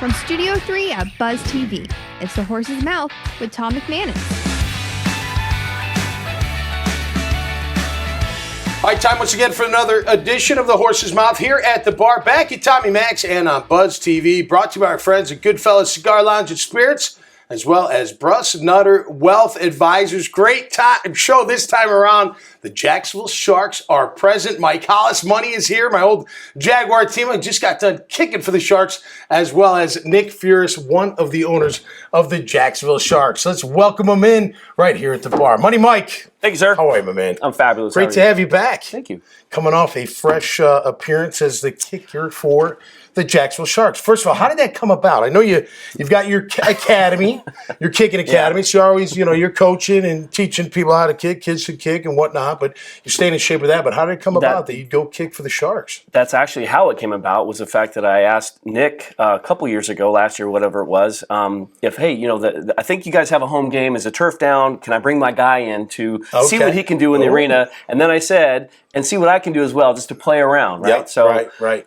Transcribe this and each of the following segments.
From Studio 3 at Buzz TV, it's The Horse's Mouth with Tom McManus. All right, time once again for another edition of The Horse's Mouth here at the bar. Back at Tommy Max and on Buzz TV, brought to you by our friends at Goodfellas Cigar Lounge and Spirits, as well as Bruss Nutter Wealth Advisors. Great time show this time around. The Jacksonville Sharks are present. Mike Hollis, Money is here. My old Jaguar team. I just got done kicking for the Sharks, as well as Nick Furris, one of the owners of the Jacksonville Sharks. Let's welcome them in right here at the bar. Money Mike. Thank you, sir. How are you, my man? I'm fabulous. Great to have you back. Thank you. Coming off a fresh appearance as the kicker for the Jacksonville Sharks. First of all, how did that come about? I know you've got your academy, your kicking academy. Yeah. So you're always, you're coaching and teaching people how to kick, kids to kick and whatnot. But you're staying in shape with that. But how did it come about that you'd go kick for the Sharks? That's actually how it came about. Was the fact that I asked Nick a couple years ago, last year, whatever it was, if I think you guys have a home game. Is the turf down? Can I bring my guy in to see what he can do in the arena? And then I said, and see what I can do as well, just to play around, right? Yep, so, right.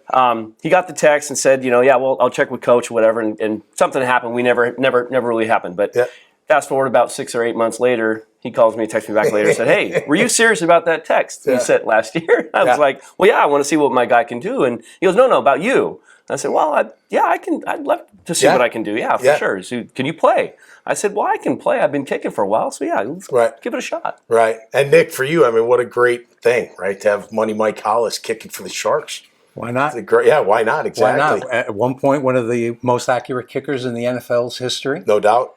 He got the text and said, well, I'll check with coach or whatever, and something happened. We never really happened. But fast forward about 6 or 8 months later, he calls me, texts me back later, and said, "Hey, were you serious about that text you sent last year?" I was like, "Well, yeah, I want to see what my guy can do." And he goes, "No, about you." I said, "Well, I can. I'd love to see what I can do. Yeah, for sure. So, can you play?" I said, "Well, I can play. I've been kicking for a while, so let's give it a shot." Right. And Nick, for you, what a great thing, right? To have Money Mike Hollis kicking for the Sharks. Why not? Why not? Exactly. Why not? At one point, one of the most accurate kickers in the NFL's history. No doubt.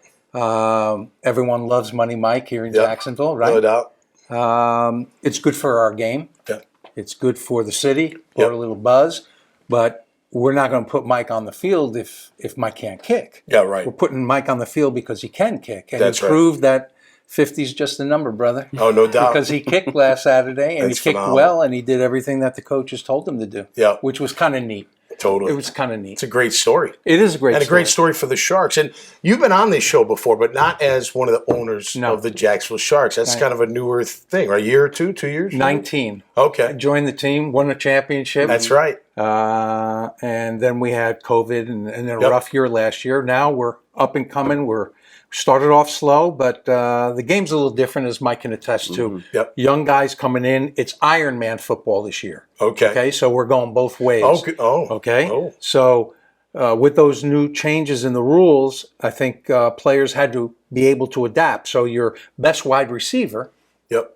Everyone loves Money Mike here in Jacksonville, right? No doubt. It's good for our game. Yeah. It's good for the city, for a little buzz. But we're not going to put Mike on the field if Mike can't kick. Yeah, right. We're putting Mike on the field because he can kick. And That's he proved that 50's just a number, brother. Oh, no doubt. Because he kicked last Saturday, and he kicked well, and he did everything that the coaches told him to do. Yeah. Which was kind of neat. Totally. It was kind of neat. It's a great story. It is a great story. And a great story for the Sharks. And you've been on this show before, but not as one of the owners of the Jacksonville Sharks. That's kind of a newer thing, right? A year or 2 years? 19. Okay. I joined the team, won a championship. That's right. And then we had COVID and a rough year last year. Now we're up and coming. We're started off slow, but the game's a little different, as Mike can attest to. Yep. Young guys coming in. It's Iron Man football this year. Okay. So we're going both ways. Okay. So with those new changes in the rules, I think players had to be able to adapt. So your best wide receiver,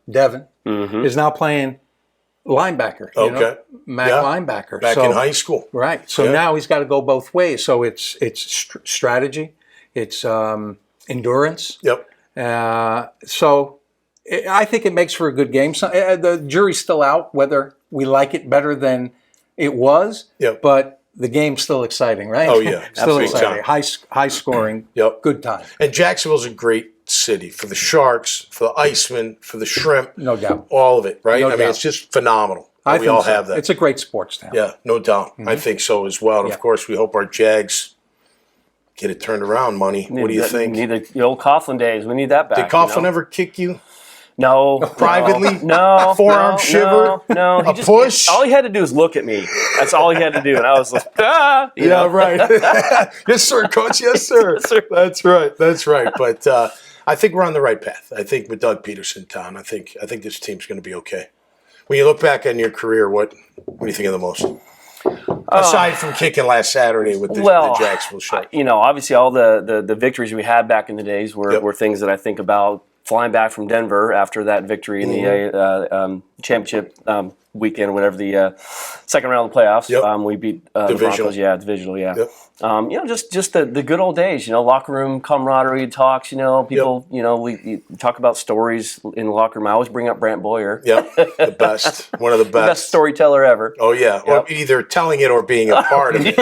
Devin, is now playing linebacker. Linebacker. Back in high school. Right. So now he's got to go both ways. So it's strategy. It's endurance. So I think it makes for a good game. So, the jury's still out whether we like it better than it was. But the game's still exciting, right? Oh, yeah. Still exciting. High scoring. Good time. And Jacksonville's a great city for the Sharks, for the Icemen, for the Shrimp. No doubt. All of it, right? No doubt. It's just phenomenal. We all have that. It's a great sports town. Yeah, no doubt. I think so as well. And of course, we hope our Jags get it turned around, Money. What do you think? We need the old Coughlin days. We need that back. Did Coughlin ever kick you? No. Privately? No. Forearm shiver? No. A push? All he had to do was look at me. That's all he had to do. And I was like, right. Yes, sir, Coach. Yes, sir. Yes, sir. That's right. But I think we're on the right path. I think with Doug Peterson down, I think this team's going to be okay. When you look back on your career, what do you think of the most? Aside from kicking last Saturday with the Jacksonville Sharks. Obviously all the victories we had back in the days were things that I think about. Flying back from Denver after that victory in the championship weekend or whatever, the second round of the playoffs. We beat the Broncos. Divisional, just the good old days, locker room camaraderie talks, people, we talk about stories in the locker room. I always bring up Brant Boyer. The best. One of the best. The best storyteller ever. Oh, yeah. Or either telling it or being a part of it.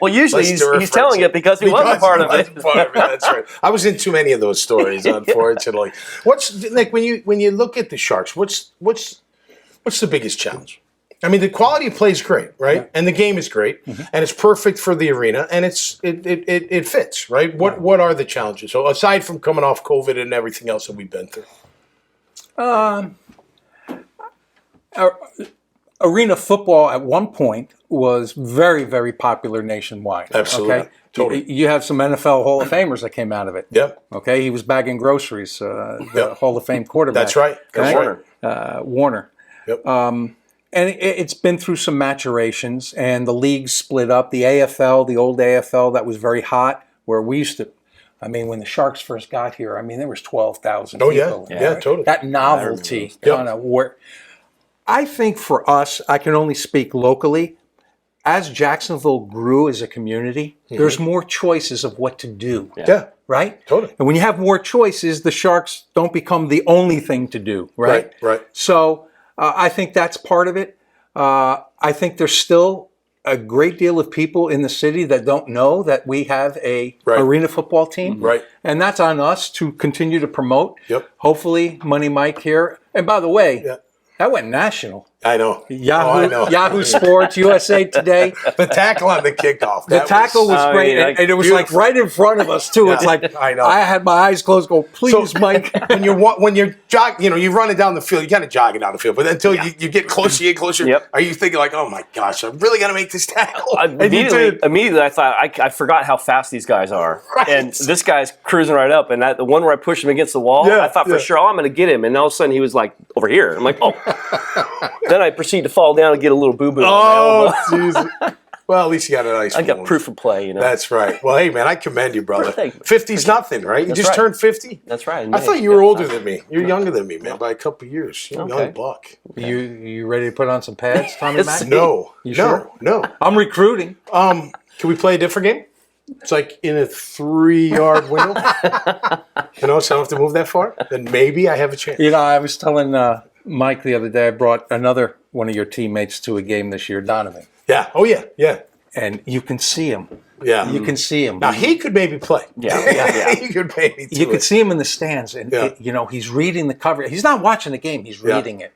Well, usually he's telling it because he was a part of it. That's right. I was in too many of those stories, unfortunately. What's like when you look at the Sharks, what's the biggest challenge? The quality of play is great, right? Yeah. And the game is great, and it's perfect for the arena, and it fits, right? What are the challenges? So aside from coming off COVID and everything else that we've been through, arena football at one point was very, very popular nationwide. Absolutely. Okay? Totally. You have some NFL Hall of Famers that came out of it. Yep. Okay, he was bagging groceries, the Hall of Fame quarterback. That's right. That's Warner. right. Warner. Yep. And it's been through some maturations, and the leagues split up. The AFL, the old AFL, that was very hot, where we used to, I mean, when the Sharks first got here, I mean, there was 12,000 people. Yeah, totally. That novelty kind of worked. I think for us, I can only speak locally, as Jacksonville grew as a community, there's more choices of what to do. Yeah. Right? Totally. And when you have more choices, the Sharks don't become the only thing to do, right? Right. So I think that's part of it. I think there's still a great deal of people in the city that don't know that we have a arena football team. Right. And that's on us to continue to promote. Yep. Hopefully, Money Mike here. And by the way, that went national. I know. Yahoo Sports, USA Today. The tackle on the kickoff. The tackle was great, and it was like right in front of us too. It's like I know. I had my eyes closed. Go, please, Mike. when you're you're running down the field, you kind of jogging down the field, but until you get closer, are you thinking like, oh my gosh, I'm really gonna make this tackle? Immediately, I thought I forgot how fast these guys are, and this guy's cruising right up, and the one where I pushed him against the wall, I thought for sure, I'm gonna get him, and all of a sudden he was like over here. I'm like, oh. Then I proceed to fall down and get a little boo-boo. Oh, jeez. Well, at least you got a nice one. I got proof of play, That's right. Well, hey, man, I commend you, brother. 50's nothing, right? You just turned 50? That's right. I thought you were older than me. You're younger than me, man, by a couple of years. You're a young buck. Okay. You ready to put on some pads, Tommy Mac? No. You sure? No. I'm recruiting. Can we play a different game? It's like in a 3-yard window. So I don't have to move that far? Then maybe I have a chance. I was telling Mike the other day, I brought another one of your teammates to a game this year, Donovan. Yeah. Oh, yeah. And you can see him. Yeah. You can see him. Now, he could maybe play. Yeah. He could maybe You could see him in the stands, and he's reading the cover. He's not watching the game; he's reading it.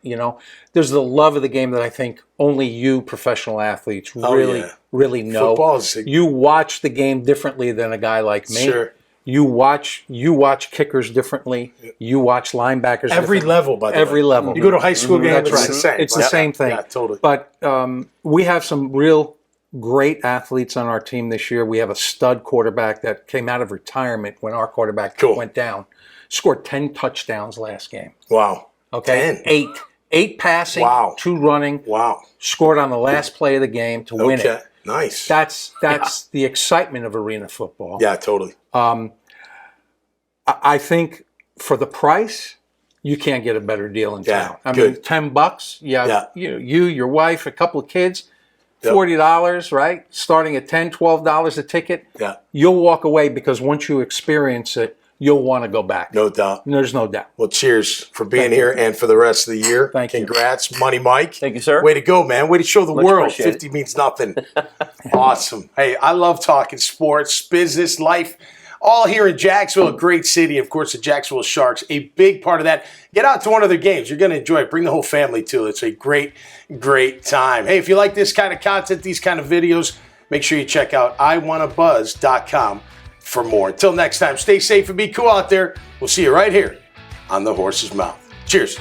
There's the love of the game that I think only you professional athletes really know. You watch the game differently than a guy like me. Sure. You watch kickers differently. You watch linebackers every level, by the way. Every level. You go to a high school game, That's it's the same. It's the same thing. Yeah, totally. But we have some real great athletes on our team this year. We have a stud quarterback that came out of retirement when our quarterback went down. Scored 10 touchdowns last game. Wow. Okay. 10. 8 passing, 2 running. Wow. Scored on the last play of the game to win it. Nice. That's the excitement of arena football. Yeah, totally. I think for the price, you can't get a better deal in town. I mean, $10. You, your wife, a couple of kids. $40, right? Starting at $10, $12 a ticket. Yeah. You'll walk away because once you experience it, you'll want to go back. No doubt. There's no doubt. Well, cheers for being here and for the rest of the year. Thank you. Congrats, Money Mike. Thank you, sir. Way to go, man. Way to show the world 50 it. means nothing. Awesome. Hey, I love talking sports, business, life. All here in Jacksonville, a great city. Of course, the Jacksonville Sharks, a big part of that. Get out to one of their games. You're going to enjoy it. Bring the whole family to it. It's a great, great time. Hey, if you like this kind of content, these kind of videos, make sure you check out iwannabuzz.com for more. Until next time, stay safe and be cool out there. We'll see you right here on The Horse's Mouth. Cheers.